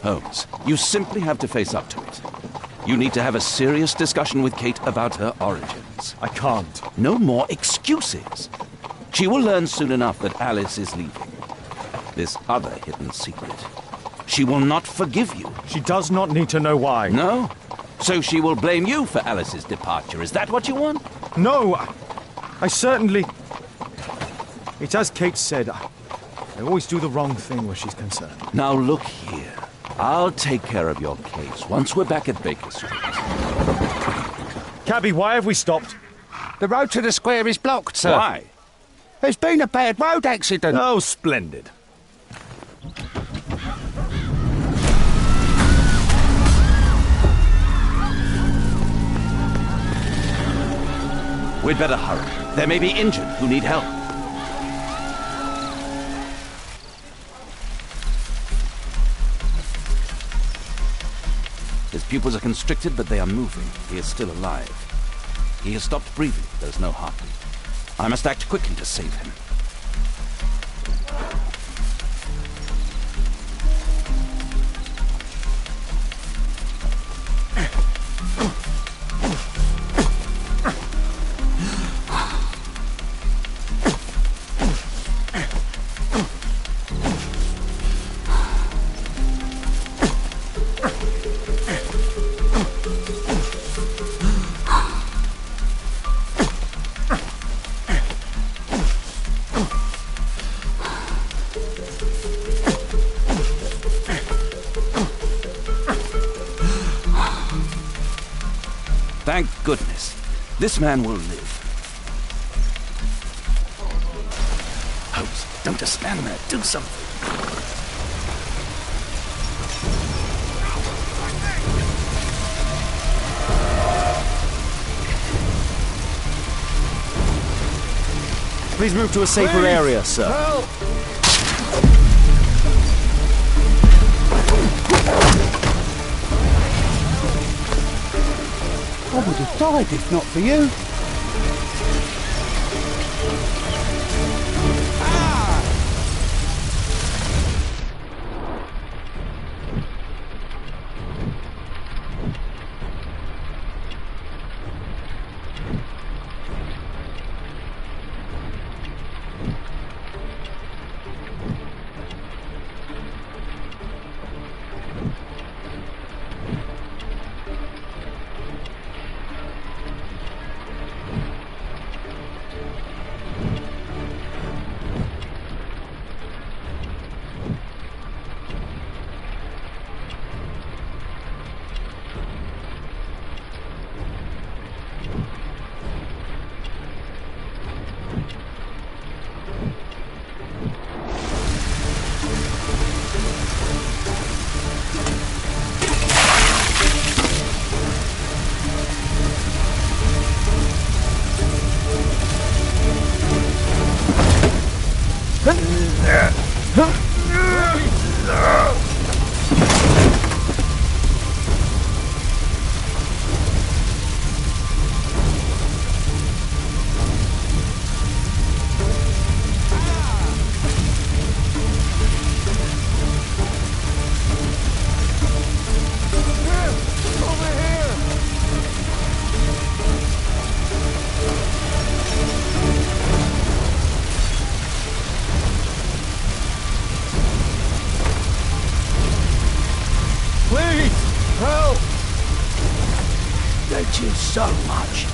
Holmes, you simply have to face up to it. You need to have a serious discussion with Kate about her origins. I can't. No more excuses. She will learn soon enough that Alice is leaving. This other hidden secret. She will not forgive you. She does not need to know why. No? So she will blame you for Alice's departure. Is that what you want? No, I certainly... It's as Kate said, I always do the wrong thing where she's concerned. Now look here. I'll take care of your case once we're back at Baker Street. Cabby, why have we stopped? The road to the square is blocked, sir. Why? There's been a bad road accident. Oh, splendid. We'd better hurry. There may be injured who need help. His pupils are constricted, but they are moving. He is still alive. He has stopped breathing. There's no heartbeat. I must act quickly to save him. Thank goodness. This man will live. Holmes, don't just stand there. Do something. Please move to a safer area, sir. Help! I would have died if not for you. Thank you so much.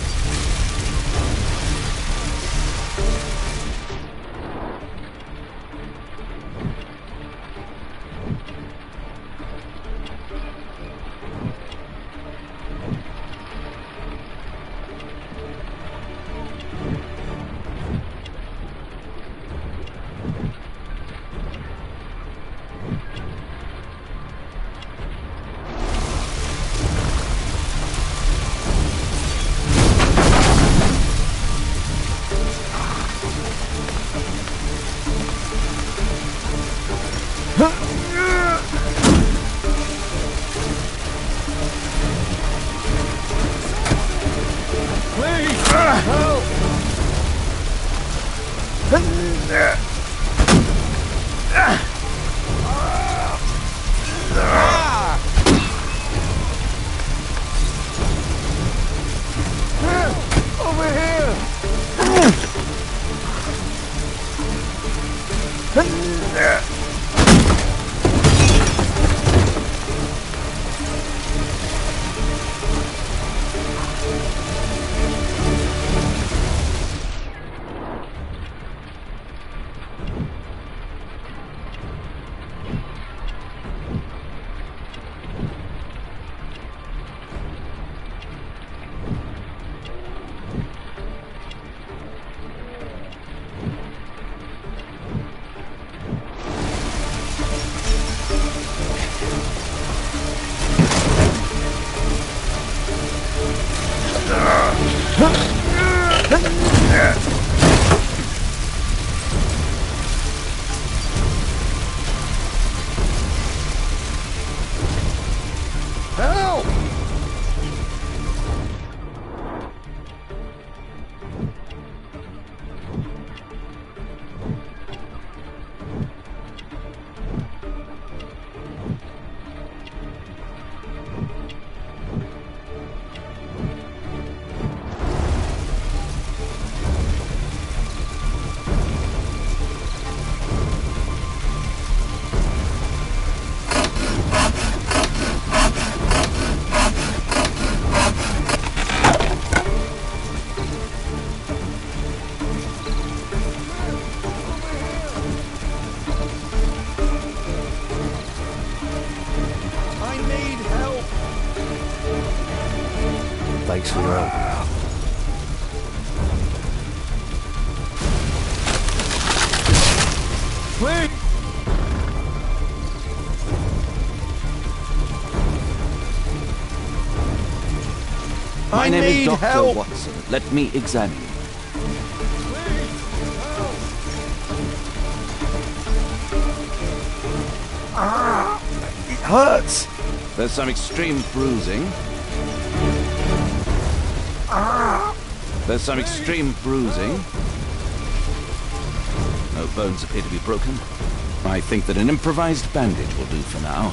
Help! Thanks for your help. Wait! My name is Dr. help. Watson. Let me examine you. It hurts! There's some extreme bruising. There's some extreme bruising. No bones appear to be broken. I think that an improvised bandage will do for now.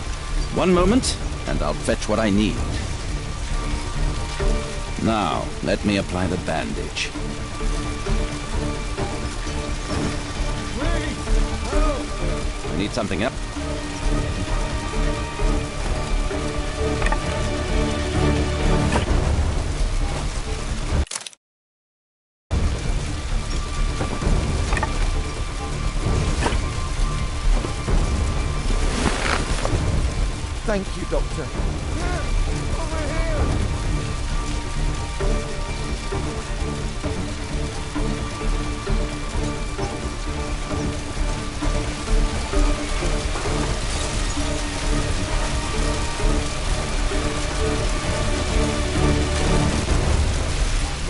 One moment, and I'll fetch what I need. Now, let me apply the bandage. Need something else? Thank you, Doctor.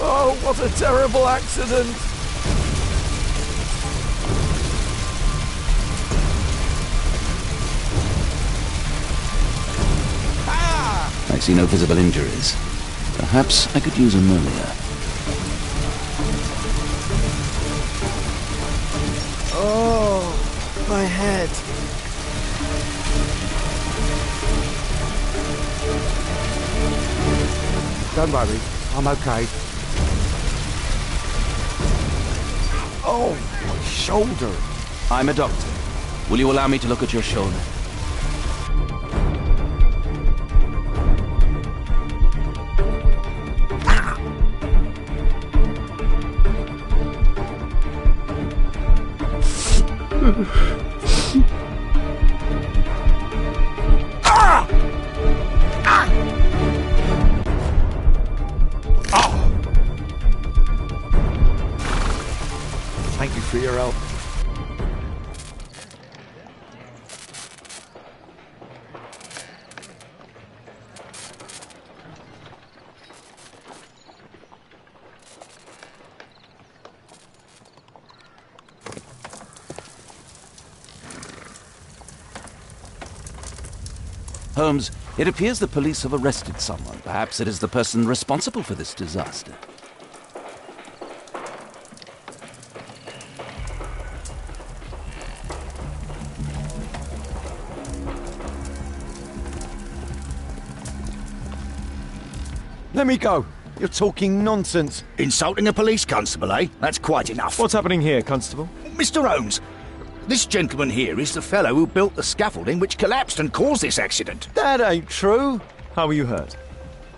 Oh, what a terrible accident! I see no visible injuries. Perhaps I could use a Merlia. Oh, my head. Don't worry, I'm okay. Oh, my shoulder. I'm a doctor. Will you allow me to look at your shoulder? Thank you for your help. Holmes, it appears the police have arrested someone. Perhaps it is the person responsible for this disaster. Let me go. You're talking nonsense. Insulting a police constable, eh? That's quite enough. What's happening here, Constable? Mr. Holmes, This gentleman here is the fellow who built the scaffolding which collapsed and caused this accident. That ain't true. How were you hurt?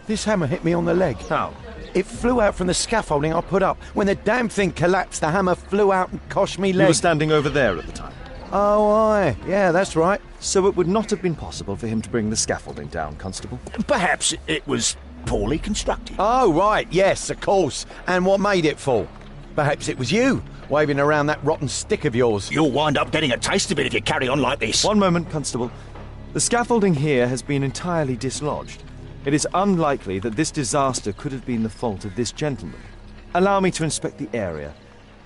This hammer hit me on the leg. How? It flew out from the scaffolding I put up. When the damn thing collapsed, the hammer flew out and cost me You leg. were standing over there at the time. Oh, aye. Yeah, that's right. So it would not have been possible for him to bring the scaffolding down, Constable? Perhaps it was poorly constructed. Oh, right. Yes, of course. And what made it fall? Perhaps it was you, waving around that rotten stick of yours. You'll wind up getting a taste of it if you carry on like this. One moment, Constable. The scaffolding here has been entirely dislodged. It is unlikely that this disaster could have been the fault of this gentleman. Allow me to inspect the area,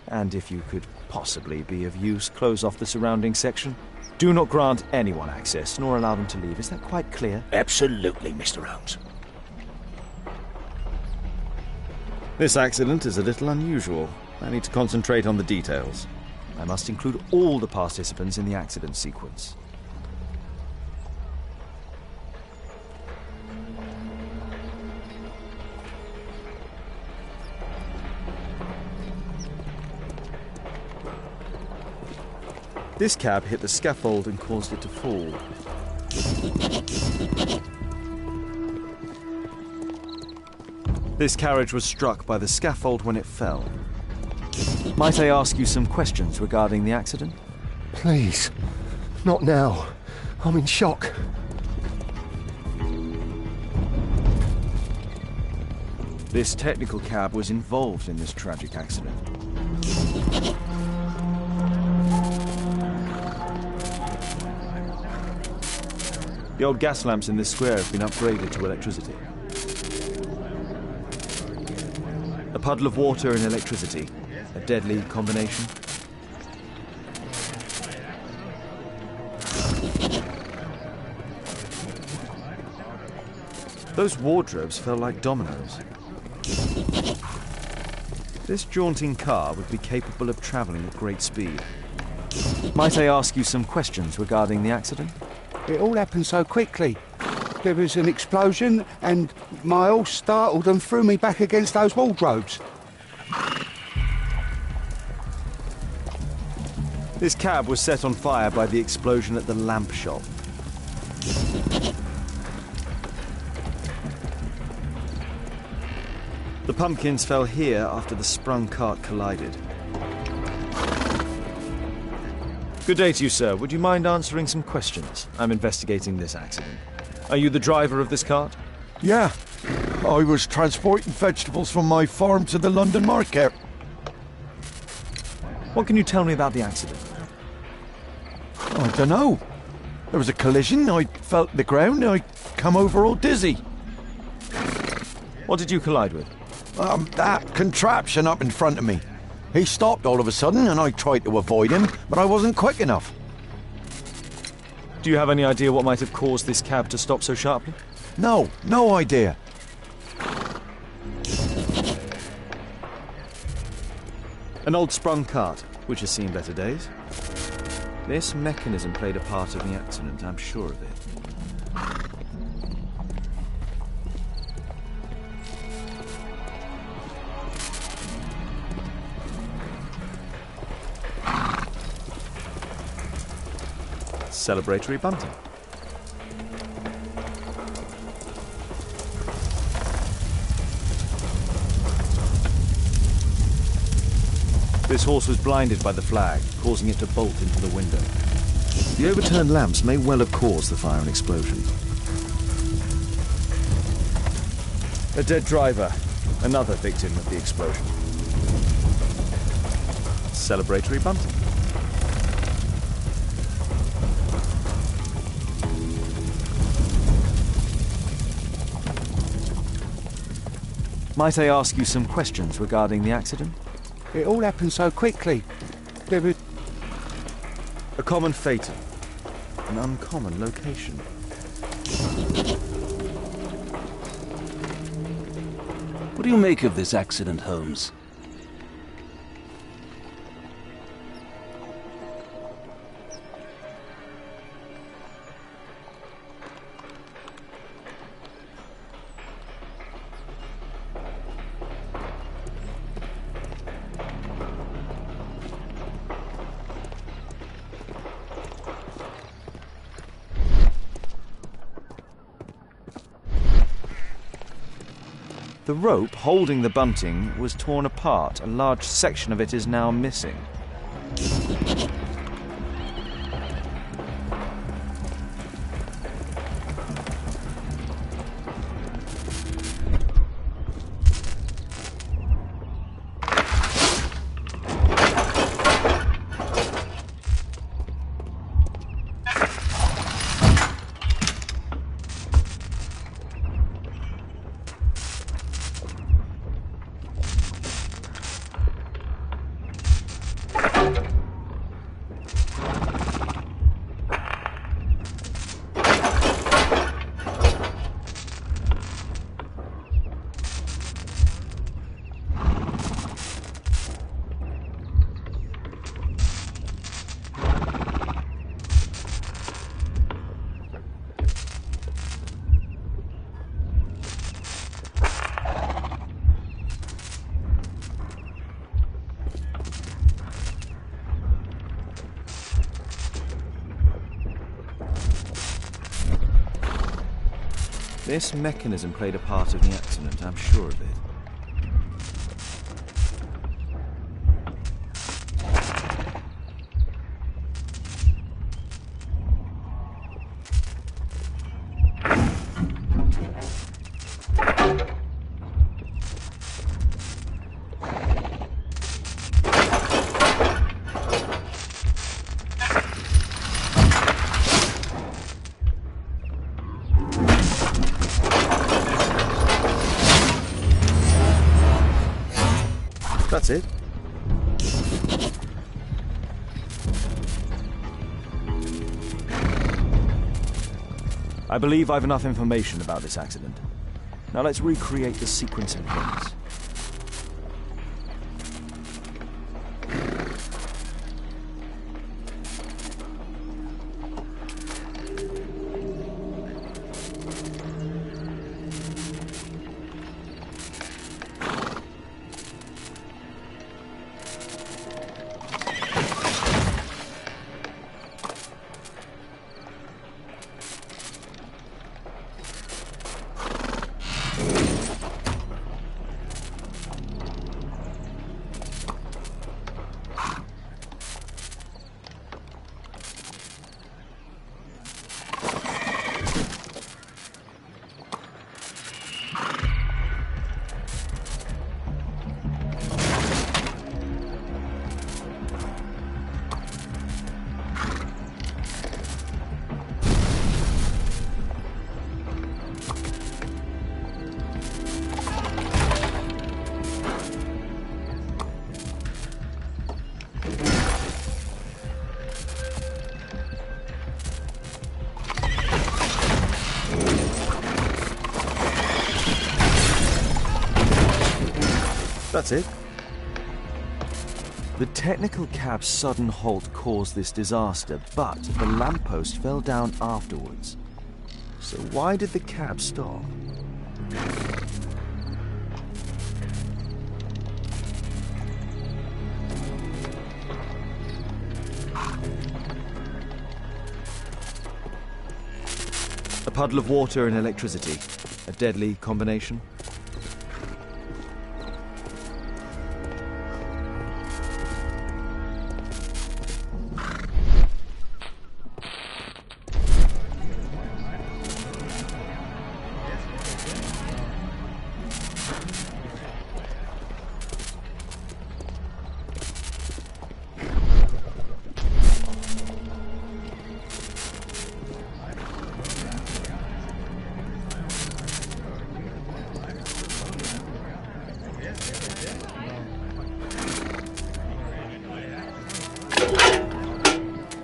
and if you could possibly be of use, close off the surrounding section. Do not grant anyone access, nor allow them to leave. Is that quite clear? Absolutely, Mr. Holmes. This accident is a little unusual. I need to concentrate on the details. I must include all the participants in the accident sequence. This cab hit the scaffold and caused it to fall. This carriage was struck by the scaffold when it fell. Might I ask you some questions regarding the accident? Please. Not now. I'm in shock. This technical cab was involved in this tragic accident. The old gas lamps in this square have been upgraded to electricity. A puddle of water and electricity. A deadly combination. Those wardrobes fell like dominoes. This jaunting car would be capable of travelling at great speed. Might I ask you some questions regarding the accident? It all happened so quickly. There was an explosion and my horse startled and threw me back against those wardrobes. This cab was set on fire by the explosion at the lamp shop. The pumpkins fell here after the sprung cart collided. Good day to you, sir. Would you mind answering some questions? I'm investigating this accident. Are you the driver of this cart? Yeah. I was transporting vegetables from my farm to the London market. What can you tell me about the accident? I don't know. There was a collision, I felt the ground, I come over all dizzy. What did you collide with? That contraption up in front of me. He stopped all of a sudden and I tried to avoid him, but I wasn't quick enough. Do you have any idea what might have caused this cab to stop so sharply? No idea. An old sprung cart, which has seen better days. This mechanism played a part in the accident, I'm sure of it. Celebratory bunting. This horse was blinded by the flag, causing it to bolt into the window. The overturned lamps may well have caused the fire and explosion. A dead driver, another victim of the explosion. Celebratory bunting. Might I ask you some questions regarding the accident? It all happened so quickly. There was... A common fatal. An uncommon location. What do you make of this accident, Holmes? The rope holding the bunting was torn apart. A large section of it is now missing. This mechanism played a part of the accident, I'm sure of it. That's it. I believe I've enough information about this accident. Now let's recreate the sequence of events. That's it. The technical cab's sudden halt caused this disaster, but the lamppost fell down afterwards. So why did the cab stop? A puddle of water and electricity. A deadly combination.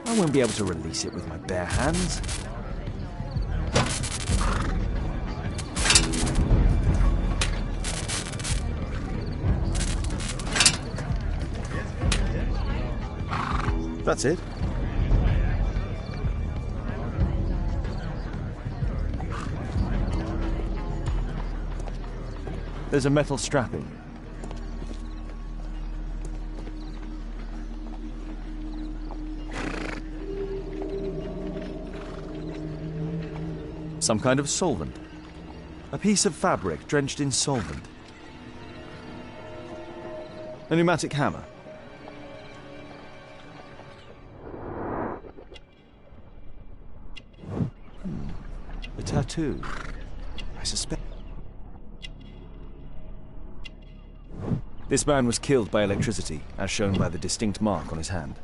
I won't be able to release it with my bare hands. That's it. There's a metal strapping. Some kind of solvent. A piece of fabric drenched in solvent. A pneumatic hammer. A tattoo. I suspect... This man was killed by electricity, as shown by the distinct mark on his hand.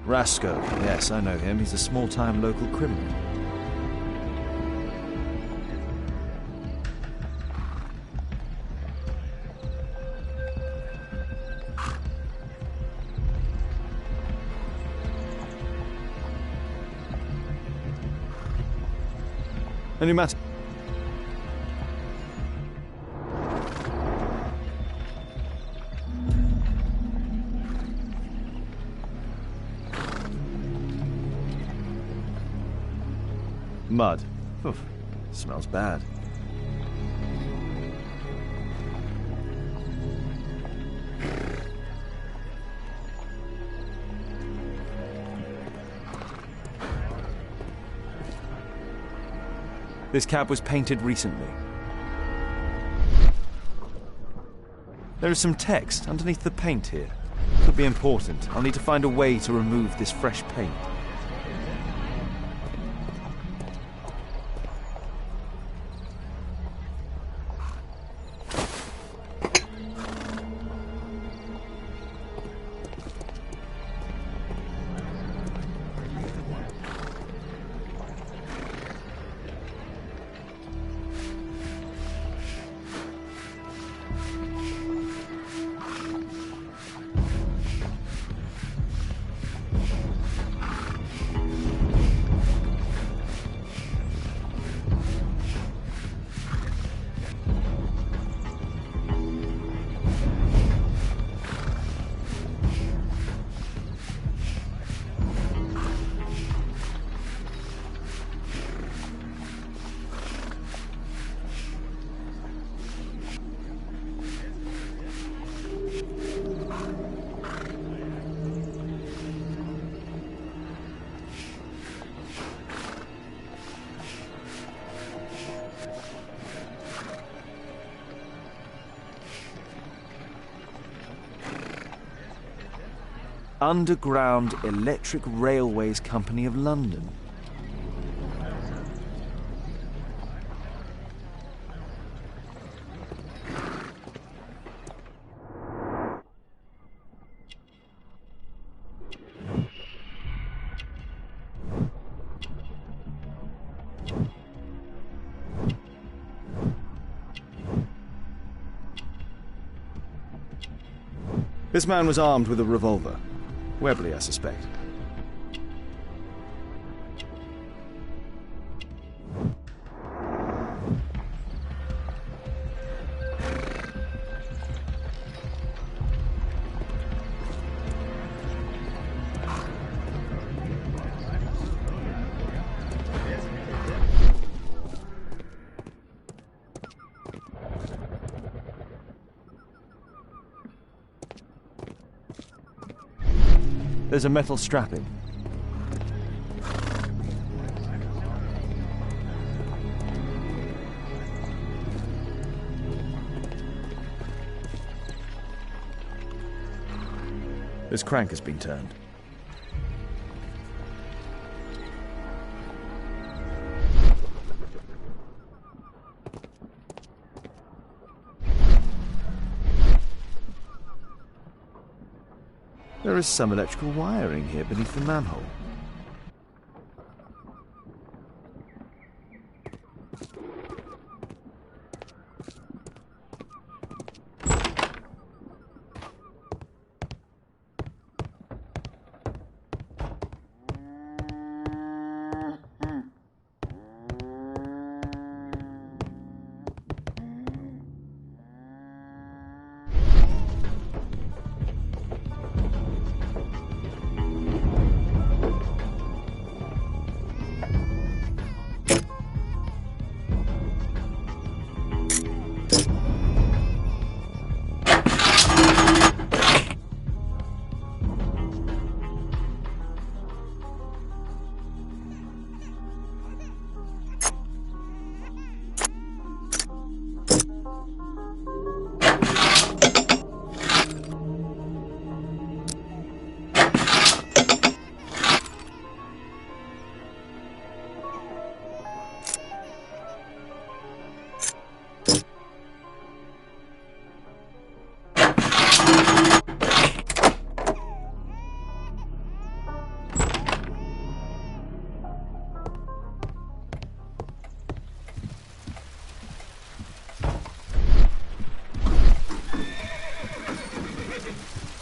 Rasco. Yes, I know him. He's a small-time local criminal. A pneumatic... Mud. Oof, smells bad. This cab was painted recently. There is some text underneath the paint here. Could be important. I'll need to find a way to remove this fresh paint. Underground Electric Railways Company of London. This man was armed with a revolver. Webley, I suspect. There's a metal strapping. This crank has been turned. There is some electrical wiring here beneath the manhole.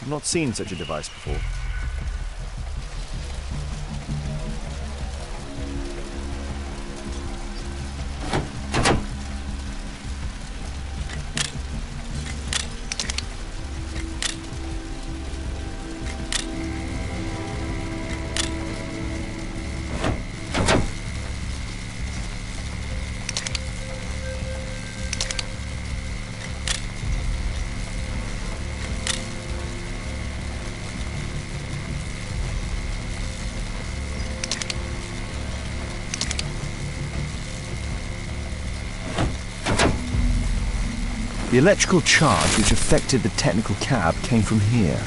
I've not seen such a device before. The electrical charge which affected the technical cab came from here.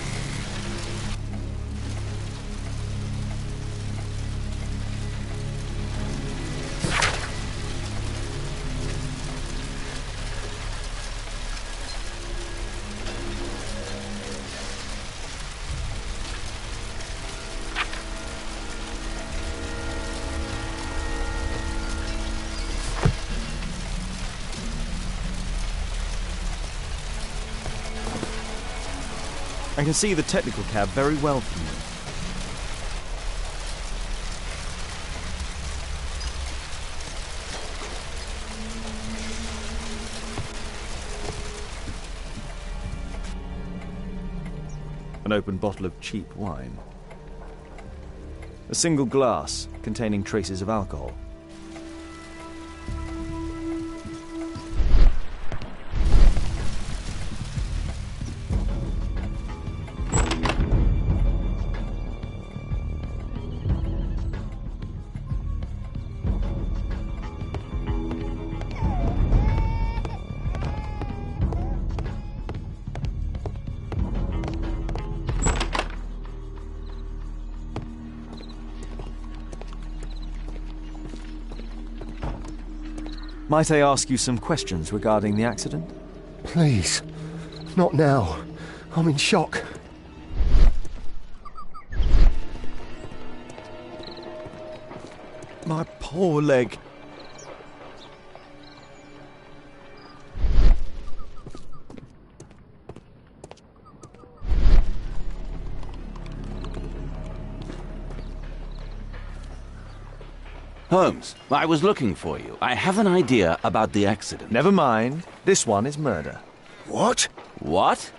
I can see the technical cab very well from here. An open bottle of cheap wine. A single glass containing traces of alcohol. Might I ask you some questions regarding the accident? Please. Not now. I'm in shock. My poor leg. Holmes, I was looking for you. I have an idea about the accident. Never mind. This one is murder. What? What?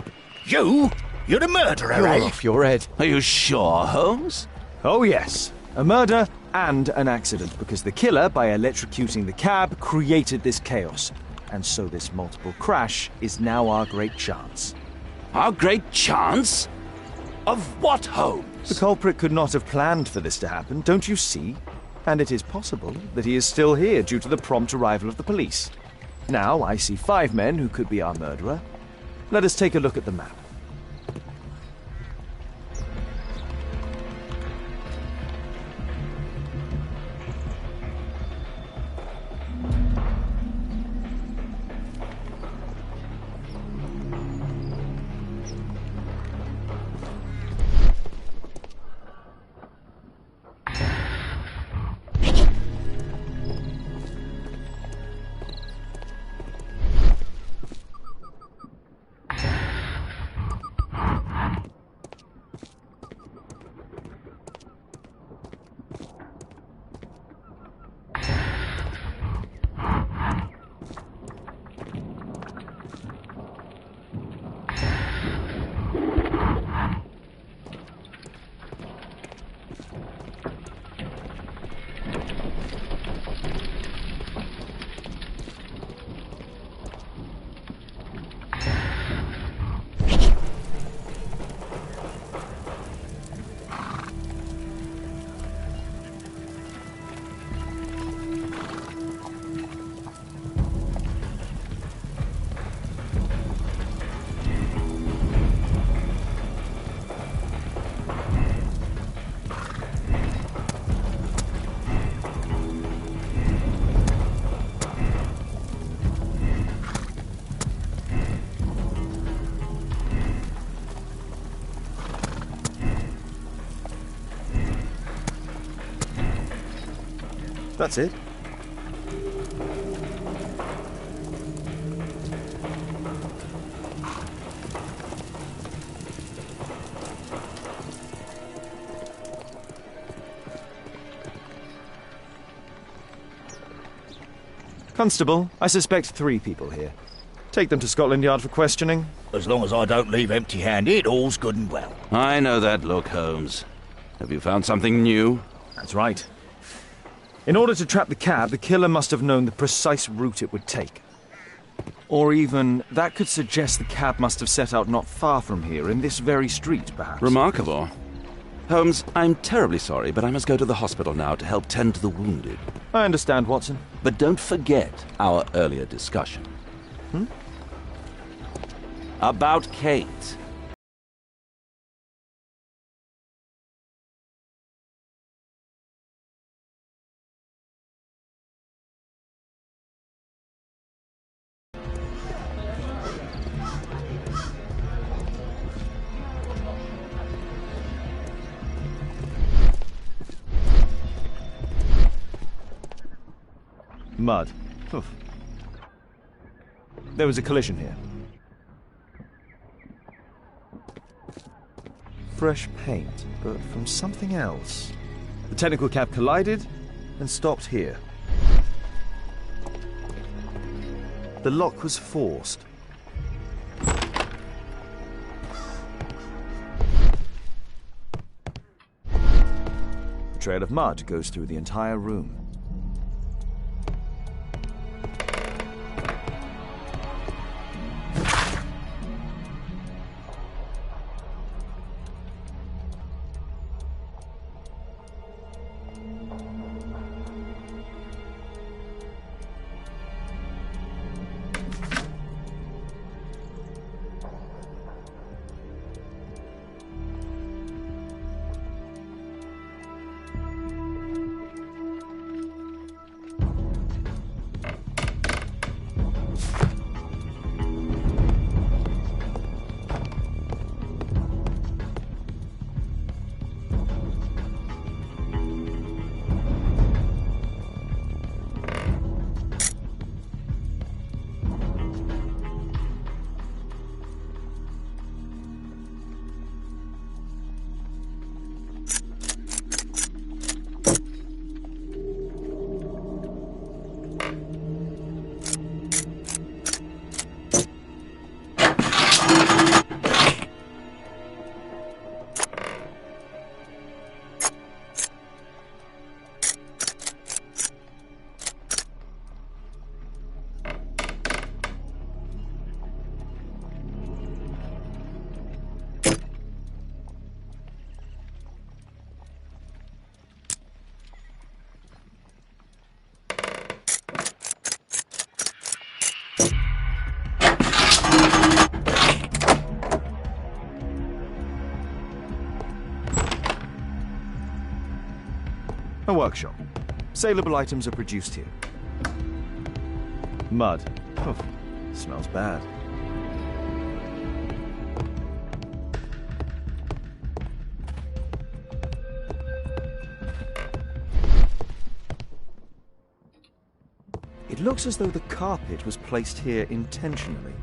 You? You're the murderer, You're eh? off your head. Are you sure, Holmes? Oh yes. A murder and an accident, because the killer, by electrocuting the cab, created this chaos. And so this multiple crash is now our great chance. Our great chance? Of what, Holmes? The culprit could not have planned for this to happen, don't you see? And it is possible that he is still here due to the prompt arrival of the police. Now I see 5 men who could be our murderer. Let us take a look at the map. That's it. Constable, I suspect 3 people here. Take them to Scotland Yard for questioning. As long as I don't leave empty-handed, all's good and well. I know that look, Holmes. Have you found something new? That's right. In order to trap the cab, the killer must have known the precise route it would take. Or even, that could suggest the cab must have set out not far from here, in this very street, perhaps. Remarkable. Holmes, I'm terribly sorry, but I must go to the hospital now to help tend to the wounded. I understand, Watson. But don't forget our earlier discussion. About Kate. Mud. Oof. There was a collision here. Fresh paint, but from something else. The technical cab collided and stopped here. The lock was forced. A trail of mud goes through the entire room. A workshop. Saleable items are produced here. Mud. Oh, smells bad. It looks as though the carpet was placed here intentionally.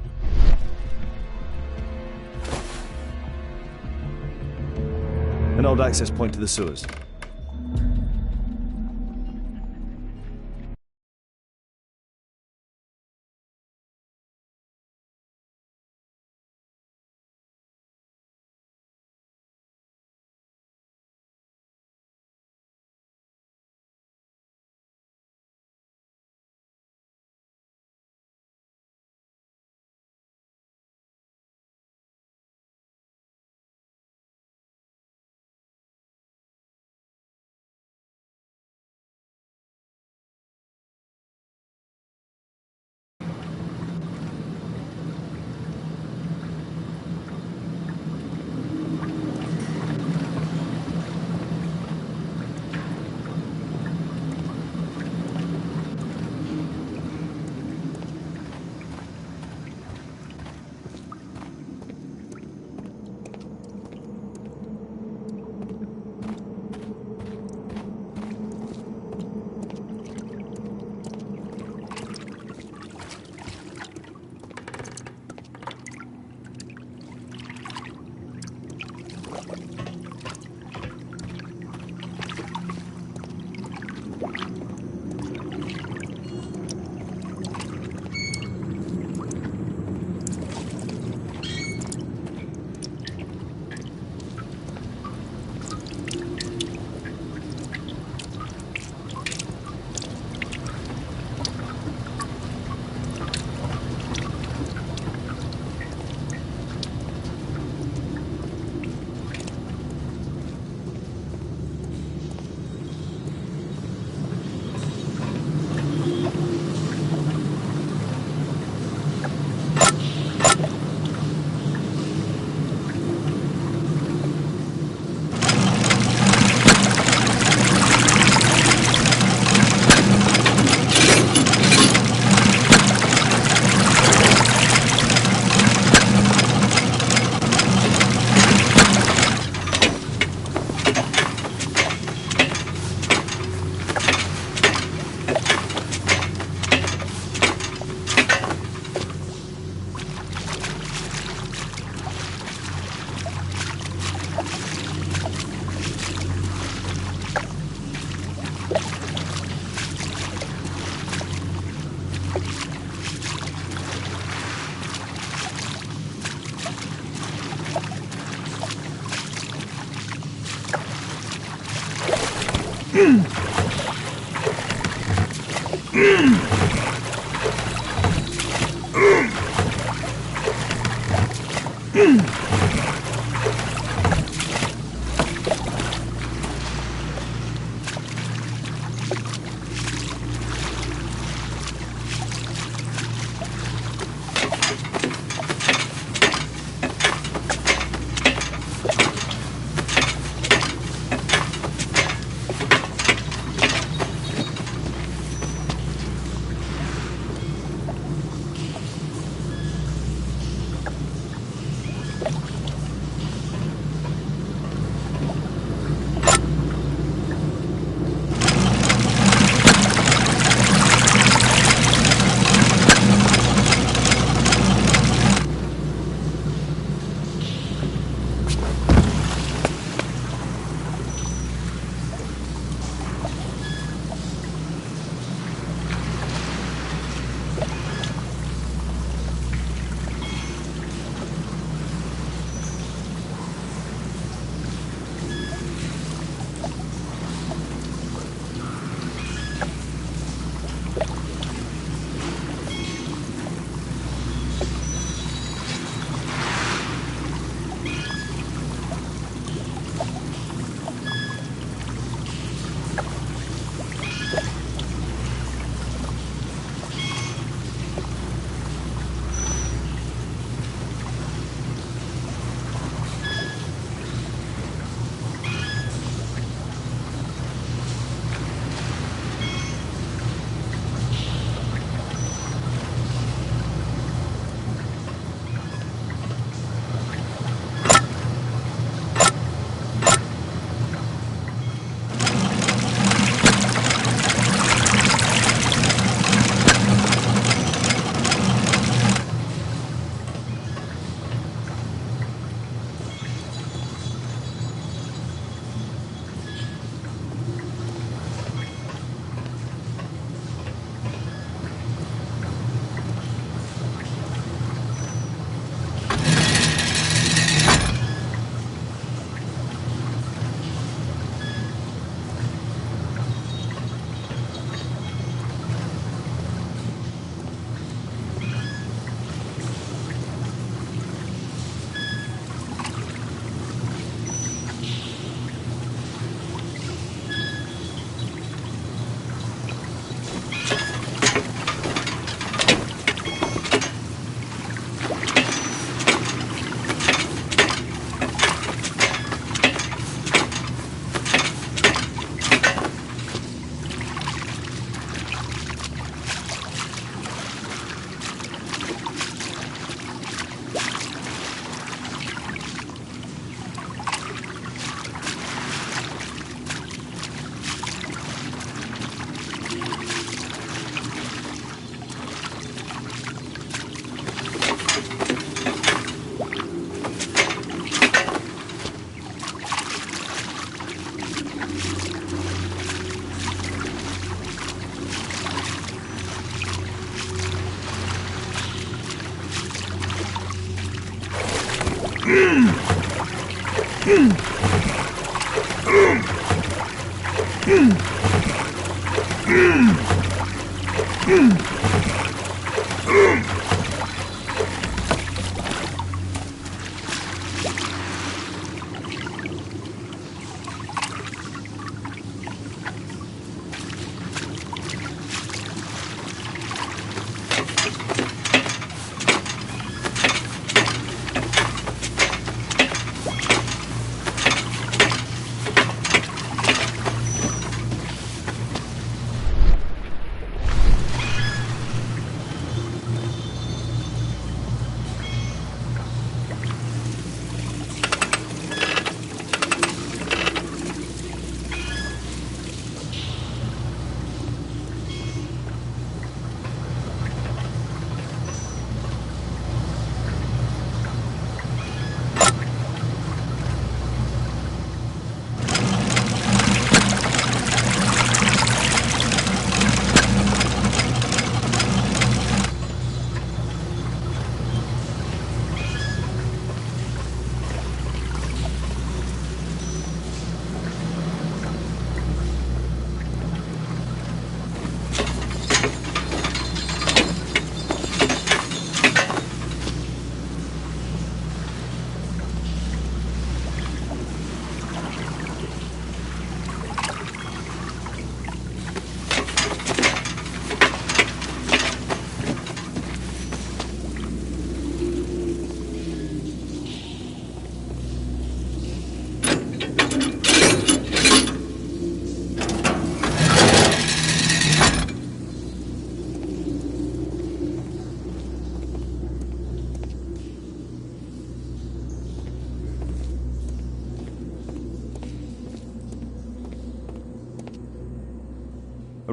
An old access point to the sewers.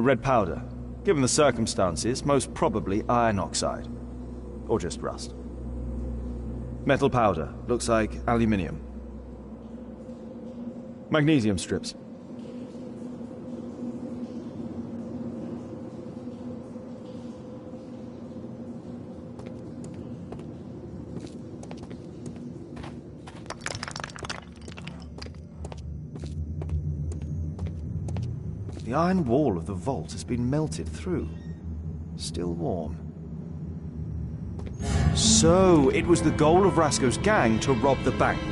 A red powder. Given the circumstances, most probably iron oxide. Or just rust. Metal powder. Looks like aluminium. Magnesium strips. The iron wall of the vault has been melted through. Still warm. So, it was the goal of Rasco's gang to rob the bank.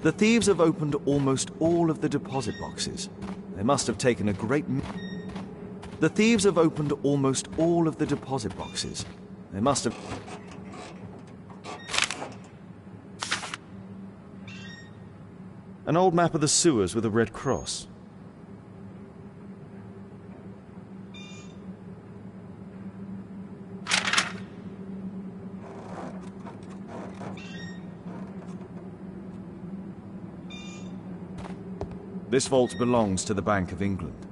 The thieves have opened almost all of the deposit boxes. They must have taken a great... The thieves have opened almost all of the deposit boxes. They must have... An old map of the sewers with a red cross. This vault belongs to the Bank of England.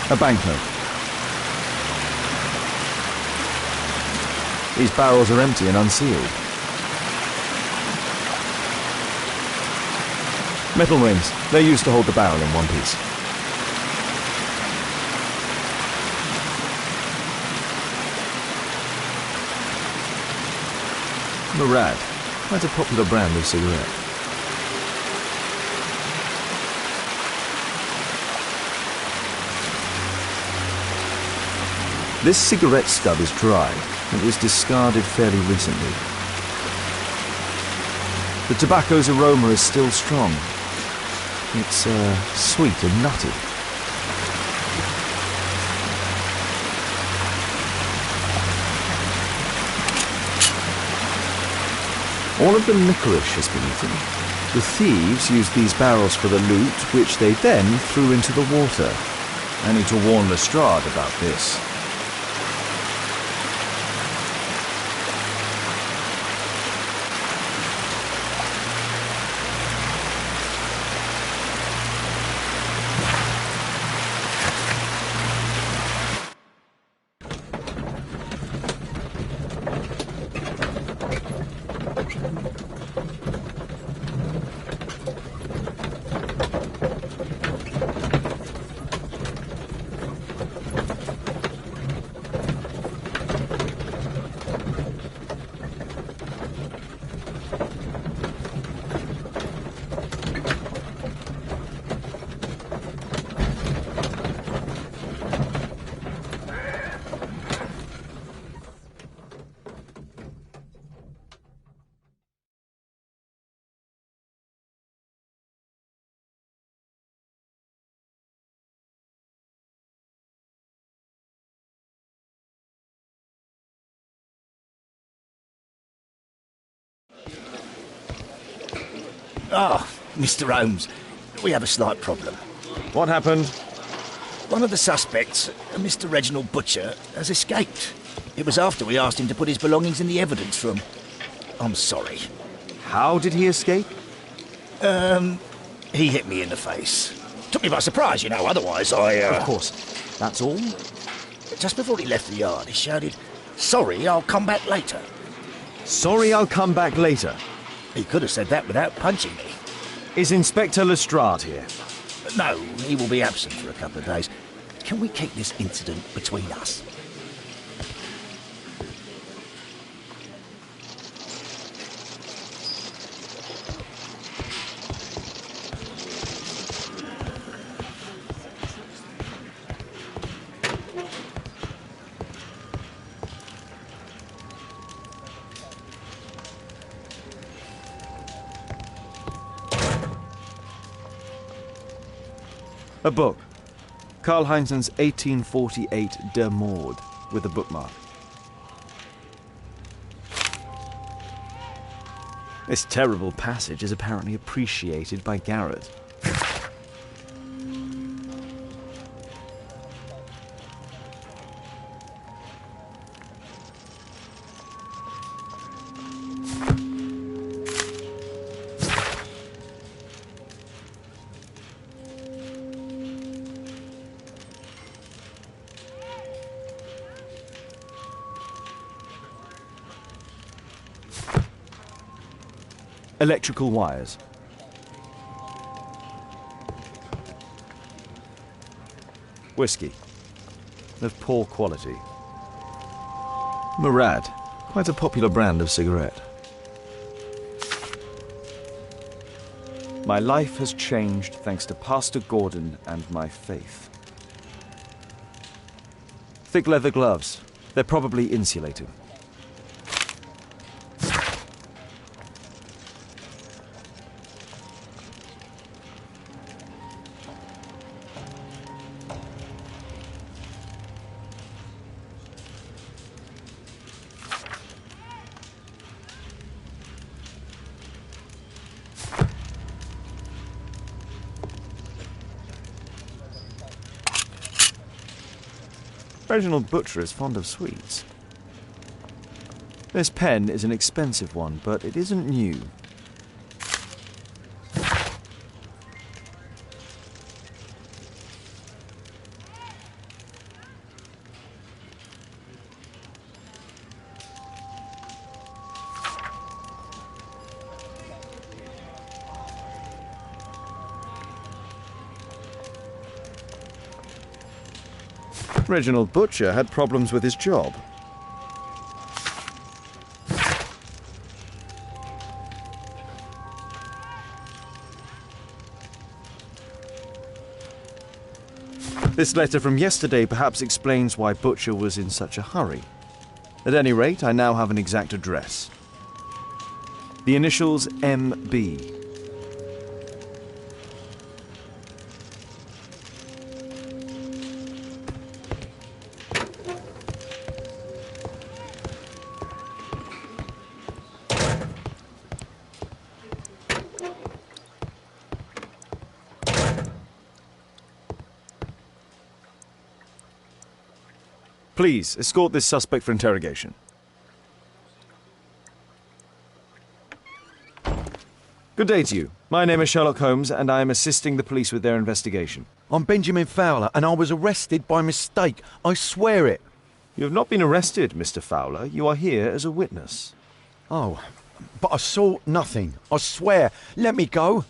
A banknote. These barrels are empty and unsealed. Metal rings. They're used to hold the barrel in one piece. Murad. Quite a popular brand of cigarette. This cigarette stub is dry. It was discarded fairly recently. The tobacco's aroma is still strong. It's sweet and nutty. All of the licorice has been eaten. The thieves used these barrels for the loot, which they then threw into the water. I need to warn Lestrade about this. Mr. Holmes, we have a slight problem. What happened? One of the suspects, Mr. Reginald Butcher, has escaped. It was after we asked him to put his belongings in the evidence room. I'm sorry. How did he escape? He hit me in the face. Took me by surprise, you know, otherwise I... Of course. That's all? Just before he left the yard, he shouted, "Sorry, I'll come back later." Sorry, I'll come back later. He could have said that without punching me. Is Inspector Lestrade here? No, he will be absent for a couple of days. Can we keep this incident between us? A book. Karl Heinzen's 1848 Der Mord, with a bookmark. This terrible passage is apparently appreciated by Garrett. Electrical wires. Whiskey. Of poor quality. Murad. Quite a popular brand of cigarette. My life has changed thanks to Pastor Gordon and my faith. Thick leather gloves. They're probably insulating. Reginald Butcher is fond of sweets. This pen is an expensive one, but it isn't new. Reginald Butcher had problems with his job. This letter from yesterday perhaps explains why Butcher was in such a hurry. At any rate, I now have an exact address. The initials MB. Please, escort this suspect for interrogation. Good day to you. My name is Sherlock Holmes, and I am assisting the police with their investigation. I'm Benjamin Fowler, and I was arrested by mistake. I swear it. You have not been arrested, Mr. Fowler. You are here as a witness. Oh, but I saw nothing. I swear. Let me go.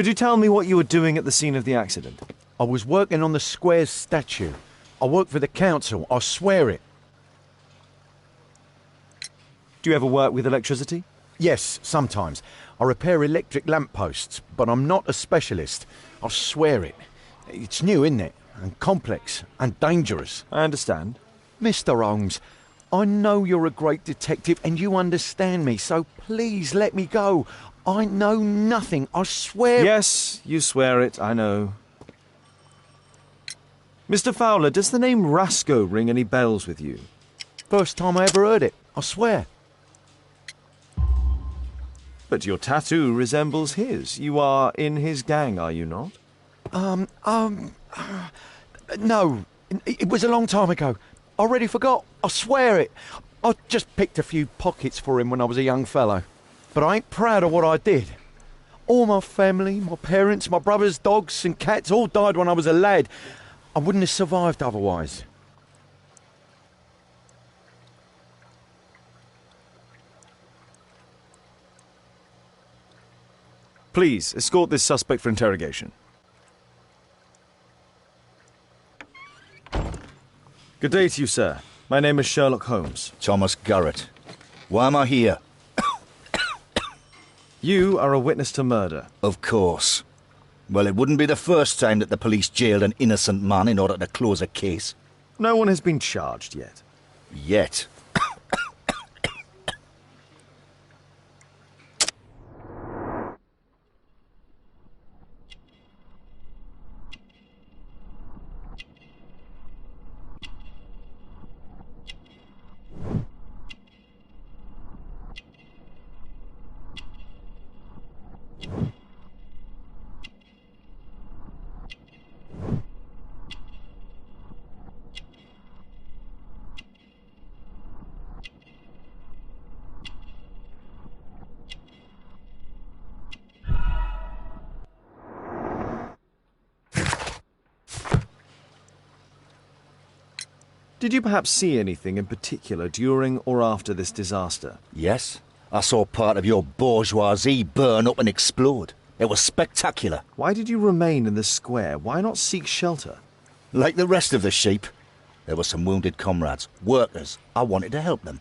Could you tell me what you were doing at the scene of the accident? I was working on the square's statue. I work for the council, I swear it. Do you ever work with electricity? Yes, sometimes. I repair electric lampposts, but I'm not a specialist. I swear it. It's new, isn't it? And complex and dangerous. I understand. Mr. Holmes, I know you're a great detective and you understand me, so please let me go. I know nothing, I swear. Yes, you swear it, I know. Mr. Fowler, does the name Rasco ring any bells with you? First time I ever heard it, I swear. But your tattoo resembles his. You are in his gang, are you not? No. It was a long time ago. I already forgot. I swear it. I just picked a few pockets for him when I was a young fellow. But I ain't proud of what I did. All my family, my parents, my brothers, dogs and cats all died when I was a lad. I wouldn't have survived otherwise. Please, escort this suspect for interrogation. Good day to you, sir. My name is Sherlock Holmes. Thomas Garrett. Why am I here? You are a witness to murder. Of course. Well, it wouldn't be the first time that the police jailed an innocent man in order to close a case. No one has been charged yet. Yet. Did you perhaps see anything in particular during or after this disaster? Yes, I saw part of your bourgeoisie burn up and explode. It was spectacular. Why did you remain in the square? Why not seek shelter? Like the rest of the sheep, there were some wounded comrades, workers. I wanted to help them.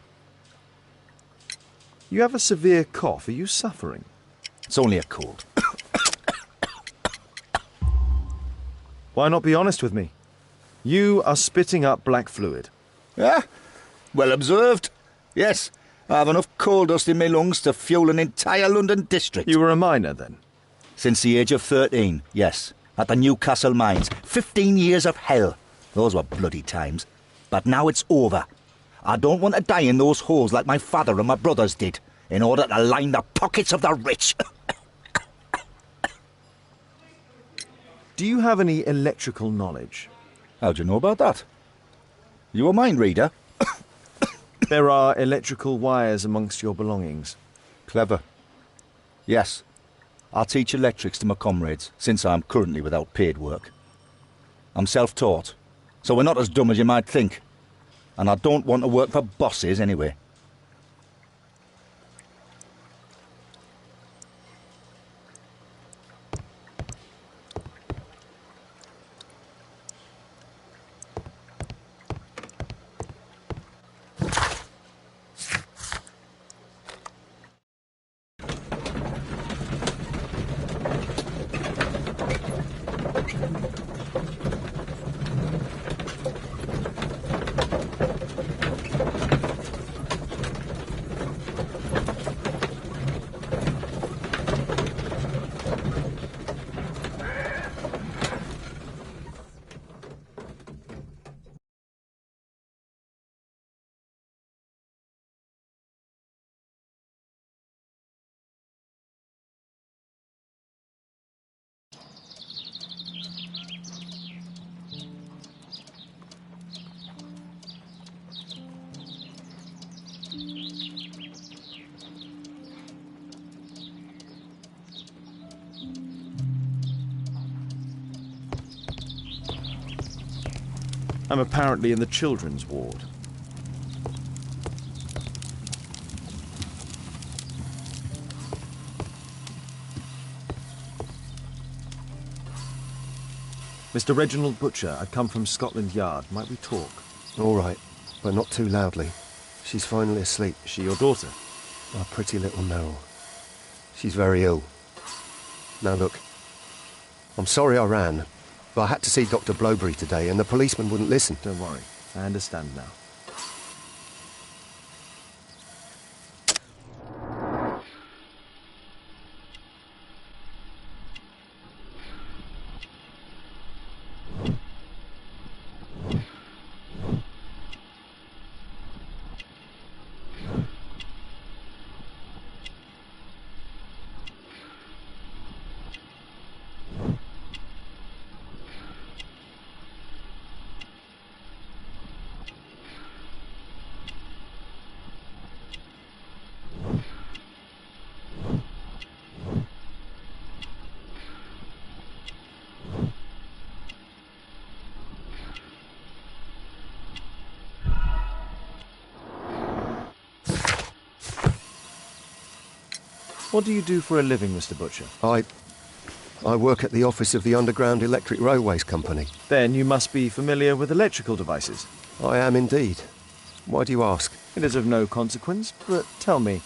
You have a severe cough. Are you suffering? It's only a cold. Why not be honest with me? You are spitting up black fluid. Ah, well observed. Yes, I have enough coal dust in my lungs to fuel an entire London district. You were a miner, then? Since the age of 13, yes. At the Newcastle mines. 15 years of hell. Those were bloody times. But now it's over. I don't want to die in those holes like my father and my brothers did, in order to line the pockets of the rich. Do you have any electrical knowledge? How'd you know about that? You a mind reader? There are electrical wires amongst your belongings. Clever. Yes. I'll teach electrics to my comrades, since I'm currently without paid work. I'm self-taught, so we're not as dumb as you might think. And I don't want to work for bosses anyway. I'm apparently in the children's ward. Mr. Reginald Butcher, I come from Scotland Yard. Might we talk? All right, but not too loudly. She's finally asleep. Is she your daughter? Our pretty little Meryl. She's very ill. Now look, I'm sorry I ran, but I had to see Dr. Blowberry today and the policeman wouldn't listen. Don't worry. I understand now. What do you do for a living, Mr. Butcher? I work at the office of the Underground Electric Railways Company. Then you must be familiar with electrical devices. I am indeed. Why do you ask? It is of no consequence, but tell me,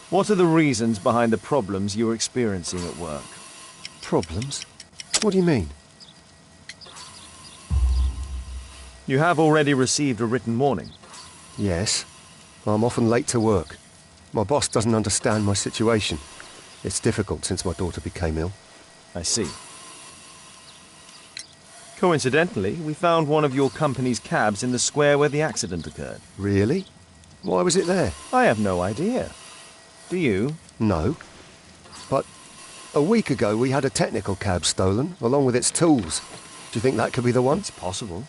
what are the reasons behind the problems you are experiencing at work? Problems? What do you mean? You have already received a written warning. Yes. I'm often late to work. My boss doesn't understand my situation. It's difficult since my daughter became ill. I see. Coincidentally, we found one of your company's cabs in the square where the accident occurred. Really? Why was it there? I have no idea. Do you? No. But a week ago we had a technical cab stolen, along with its tools. Do you think that could be the one? It's possible.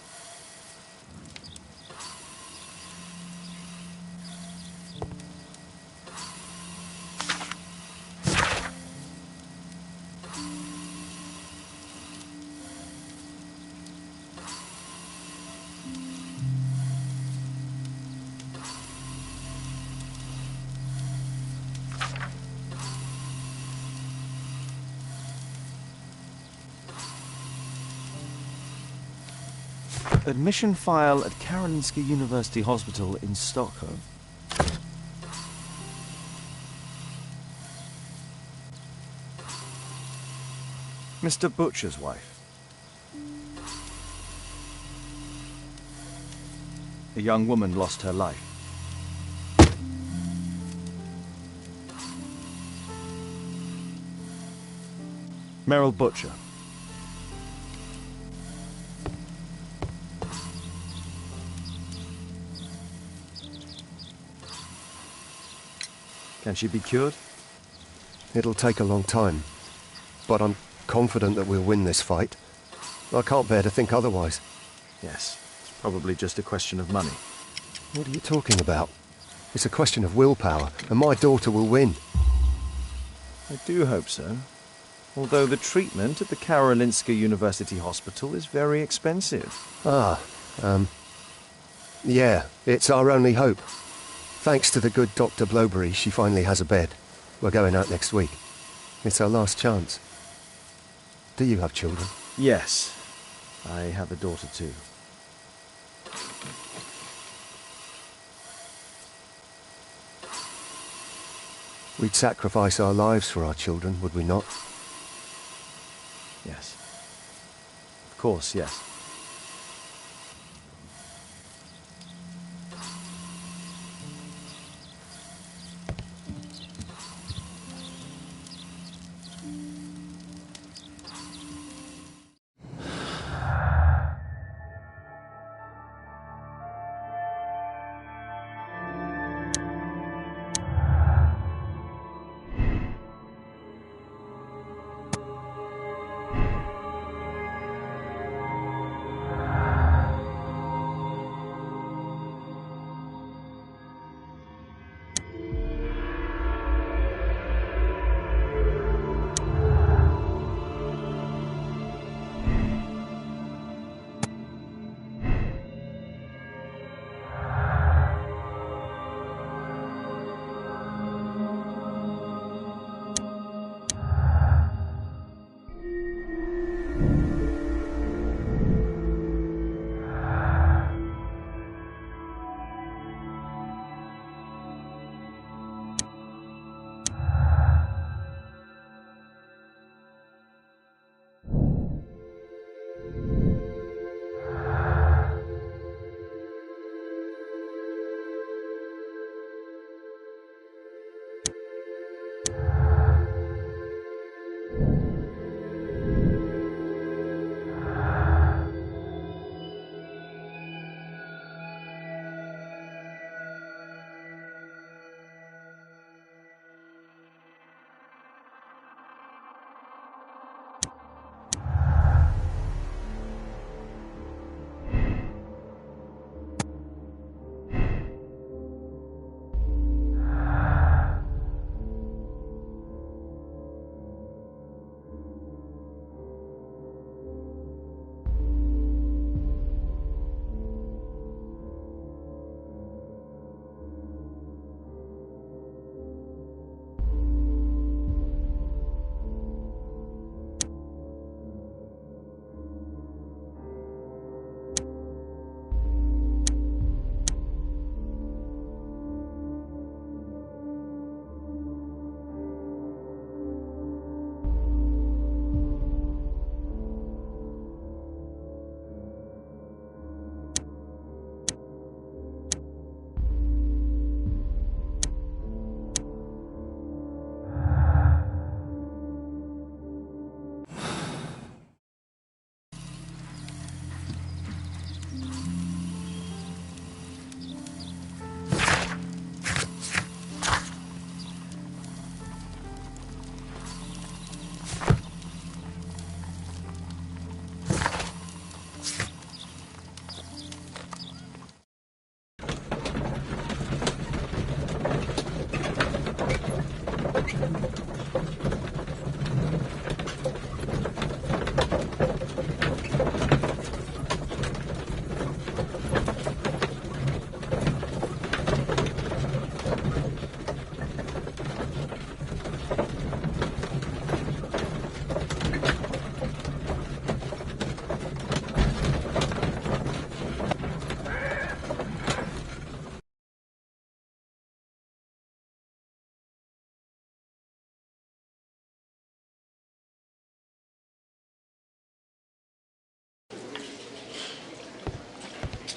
Admission file at Karolinska University Hospital in Stockholm. Mr. Butcher's wife. A young woman lost her life. Meryl Butcher. Can she be cured? It'll take a long time, but I'm confident that we'll win this fight. I can't bear to think otherwise. Yes, it's probably just a question of money. What are you talking about? It's a question of willpower, and my daughter will win. I do hope so. Although the treatment at the Karolinska University Hospital is very expensive. Yeah, it's our only hope. Thanks to the good Dr. Blowberry, she finally has a bed. We're going out next week. It's our last chance. Do you have children? Yes, I have a daughter too. We'd sacrifice our lives for our children, would we not? Yes. Of course, yes.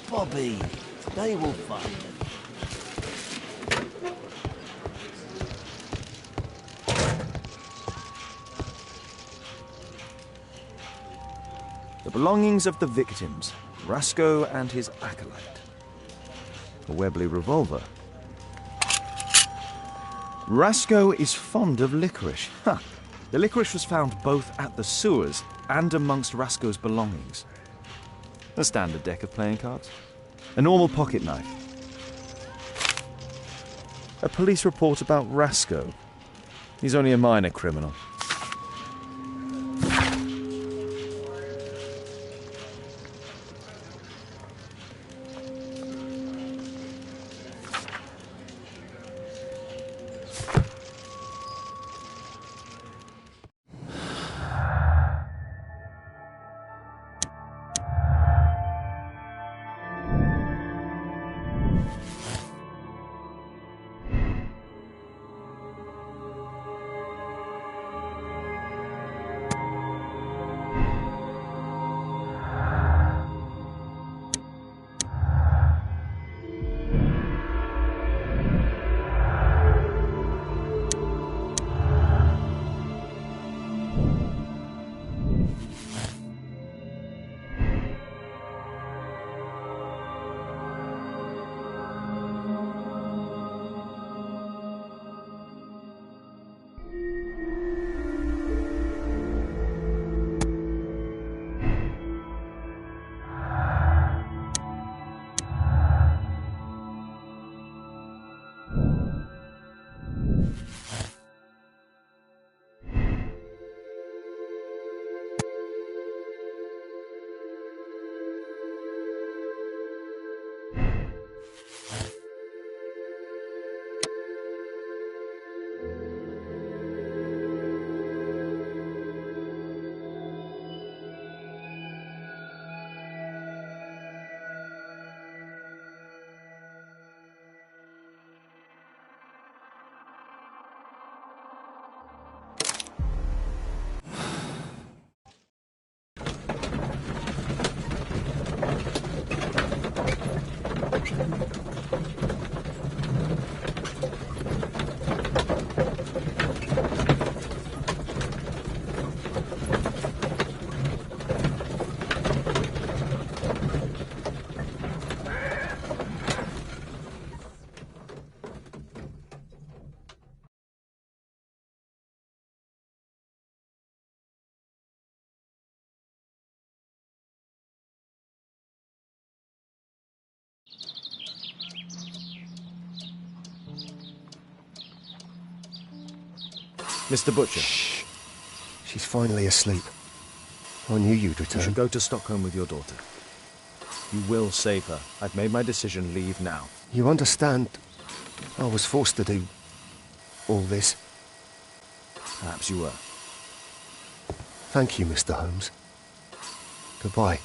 Bobby. They will find them. The belongings of the victims, Rasco and his acolyte. A Webley revolver. Rasco is fond of licorice. Huh. The licorice was found both at the sewers and amongst Rasco's belongings. A standard deck of playing cards. A normal pocket knife. A police report about Rasco. He's only a minor criminal. Mr. Butcher. Shh. She's finally asleep. I knew you'd You return. should go to Stockholm with your daughter. You will save her. I've made my decision. Leave now. You understand, I was forced to do all this. Perhaps you were. Thank you, Mr. Holmes. Goodbye.